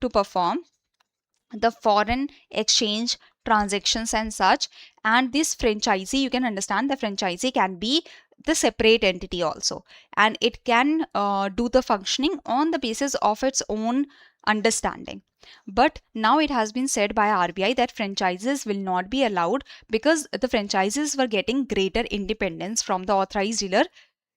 the foreign exchange transactions and such. And this franchisee, you can understand, the franchisee can be the separate entity also, and it can do the functioning on the basis of its own understanding. But now it has been said by RBI that franchises will not be allowed, because the franchises were getting greater independence from the authorized dealer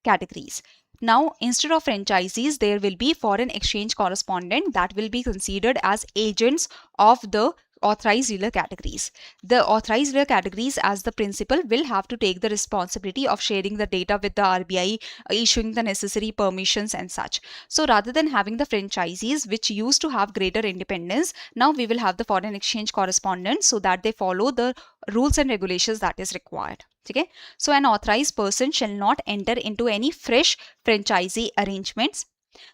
categories. Now, instead of franchisees, there will be foreign exchange correspondent that will be considered as agents of the authorized dealer categories. The authorized dealer categories, as the principal, will have to take the responsibility of sharing the data with the RBI, issuing the necessary permissions and such. So rather than having the franchisees, which used to have greater independence, now we will have the foreign exchange correspondents, so that they follow the rules and regulations that is required. Okay, so an authorized person shall not enter into any fresh franchisee arrangements.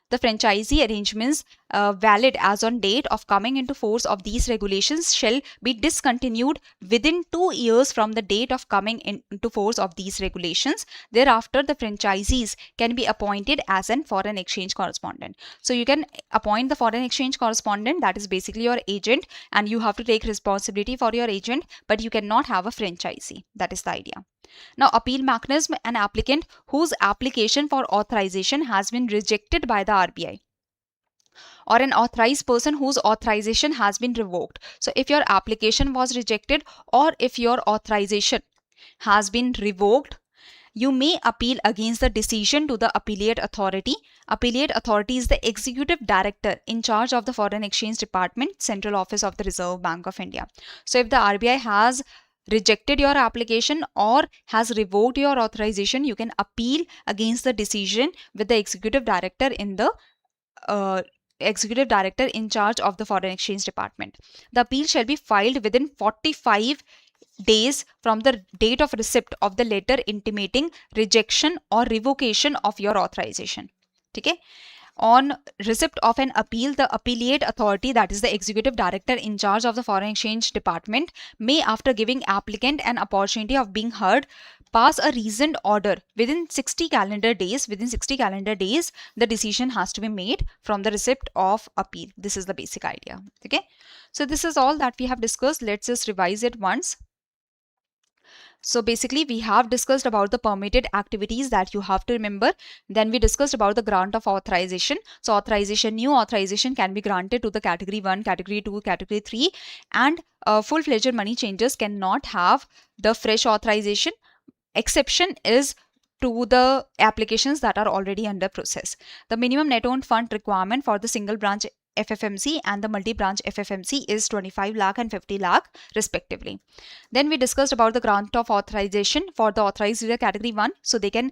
The franchisee arrangements valid as on date of coming into force of these regulations shall be discontinued within 2 years from the date of coming into force of these regulations. Thereafter, the franchisees can be appointed as an foreign exchange correspondent. So you can appoint the foreign exchange correspondent, that is basically your agent, and you have to take responsibility for your agent, but you cannot have a franchisee. That is the idea. Now, appeal mechanism: an applicant whose application for authorization has been rejected by the RBI, or an authorized person whose authorization has been revoked. So if your application was rejected, or if your authorization has been revoked, you may appeal against the decision to the appellate authority. Appellate authority is the executive director in charge of the Foreign Exchange Department, Central Office of the Reserve Bank of India. So if the RBI has rejected your application or has revoked your authorization, you can appeal against the decision with the executive director in charge of the Foreign Exchange Department. The appeal shall be filed within 45 days from the date of receipt of the letter intimating rejection or revocation of your authorization. Okay? On receipt of an appeal, the appellate authority, that is the executive director in charge of the Foreign Exchange Department, may, after giving applicant an opportunity of being heard, pass a reasoned order within 60 calendar days. Within 60 calendar days, the decision has to be made from the receipt of appeal. This is the basic idea. Okay, so this is all that we have discussed. Let's just revise it once. So basically, we have discussed about the permitted activities that you have to remember. Then we discussed about the grant of authorization. So authorization, new authorization can be granted to the category 1, category 2, category 3, and full-fledged money changers cannot have the fresh authorization. Exception is to the applications that are already under process. The minimum net owned fund requirement for the single branch FFMC and the multi-branch FFMC is 25 lakh and 50 lakh respectively. Then we discussed about the grant of authorization for the authorized dealer category 1. So they can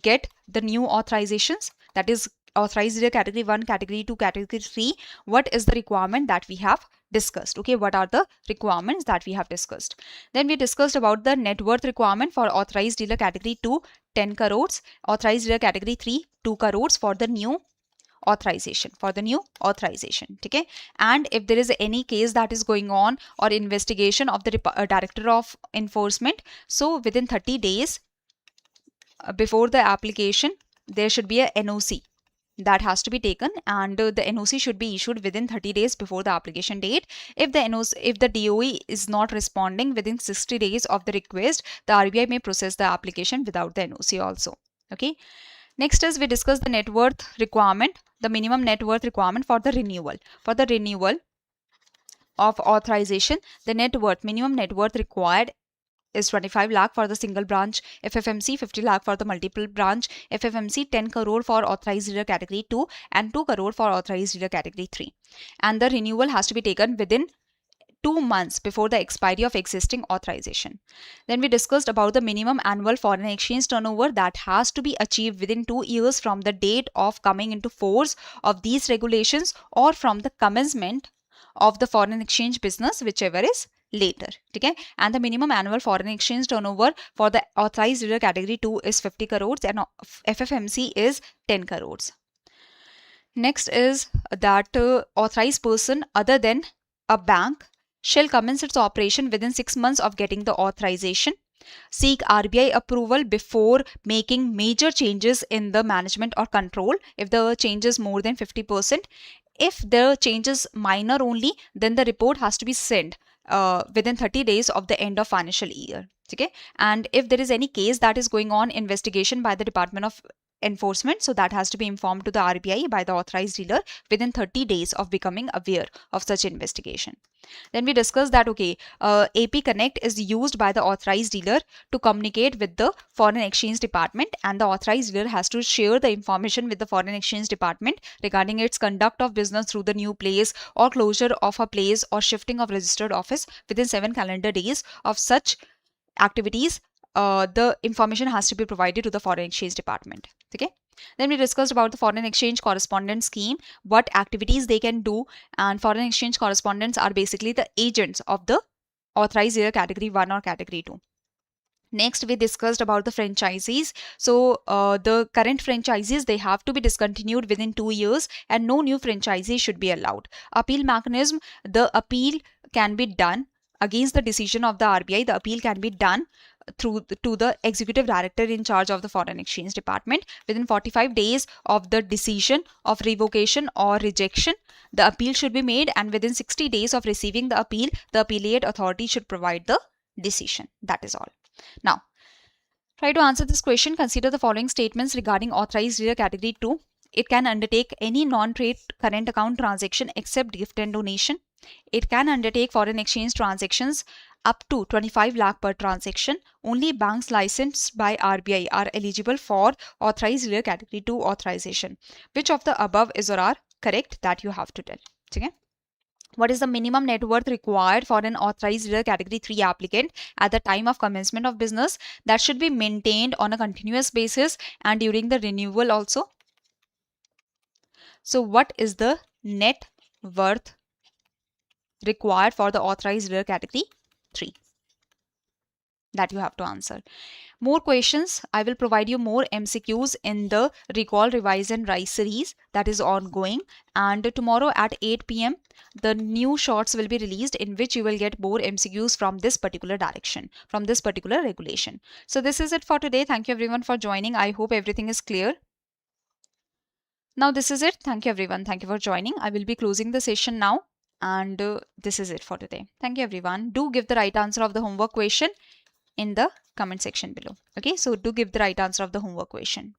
get the new authorizations, that is authorized dealer category 1, category 2, category 3. What is the requirement that we have discussed? Okay, what are the requirements that we have discussed? Then we discussed about the net worth requirement for authorized dealer category 2, 10 crores, authorized dealer category 3, 2 crores for the new authorization, okay. And if there is any case that is going on or investigation of the director of enforcement, so within 30 days before the application, there should be a NOC that has to be taken, and the NOC should be issued within 30 days before the application date. If the DOE is not responding within 60 days of the request, the RBI may process the application without the NOC also. Okay. Next is we discuss the net worth requirement, the minimum net worth requirement for the renewal. For the renewal of authorization, the minimum net worth required is 25 lakh for the single branch FFMC, 50 lakh for the multiple branch FFMC, 10 crore for authorized dealer category 2 and 2 crore for authorized dealer category 3. And the renewal has to be taken within 2 months before the expiry of existing authorization. Then we discussed about the minimum annual foreign exchange turnover that has to be achieved within 2 years from the date of coming into force of these regulations or from the commencement of the foreign exchange business, whichever is later. Okay? And the minimum annual foreign exchange turnover for the authorized dealer category 2 is 50 crores and FFMC is 10 crores. Next is that authorized person other than a bank shall commence its operation within 6 months of getting the authorization, seek RBI approval before making major changes in the management or control if the change is more than 50%. If the change is minor only, then the report has to be sent within 30 days of the end of financial year. Okay? And if there is any case that is going on investigation by the Department of Enforcement, so that has to be informed to the RBI by the authorized dealer within 30 days of becoming aware of such investigation. Then we discussed that AP Connect is used by the authorized dealer to communicate with the foreign exchange department, and the authorized dealer has to share the information with the foreign exchange department regarding its conduct of business through the new place or closure of a place or shifting of registered office within 7 calendar days of such activities. The information has to be provided to the foreign exchange department. Okay. Then we discussed about the foreign exchange correspondent scheme, what activities they can do, and foreign exchange correspondents are basically the agents of the authorized dealer category 1 or category 2. Next, we discussed about the franchisees. So the current franchisees, they have to be discontinued within 2 years and no new franchisees should be allowed. Appeal mechanism, the appeal can be done against the decision of the RBI. The appeal can be done to the executive director in charge of the foreign exchange department within 45 days of the decision of revocation or rejection. The appeal should be made, and within 60 days of receiving the appeal, the appellate authority should provide the decision. That is all. Now, try to answer this question. Consider the following statements regarding authorized dealer category 2. It can undertake any non-trade current account transaction except gift and donation. It can undertake foreign exchange transactions up to 25 lakh per transaction. Only banks licensed by RBI are eligible for authorized dealer category 2 authorization. Which of the above is or are correct? That you have to tell. Okay? What is the minimum net worth required for an authorized dealer category 3 applicant at the time of commencement of business? That should be maintained on a continuous basis and during the renewal also. So what is the net worth required for the authorized dealer category 3? That you have to answer. More questions. I will provide you more MCQs in the Recall, Revise and Rise series that is ongoing. And tomorrow at 8 p.m. the new shorts will be released in which you will get more MCQs from this particular direction, from this particular regulation. So this is it for today. Thank you everyone for joining. I hope everything is clear. Now this is it. Thank you everyone. Thank you for joining. I will be closing the session now. And this is it for today. Thank you everyone. Do give the right answer of the homework question in the comment section below. Okay, so do give the right answer of the homework question.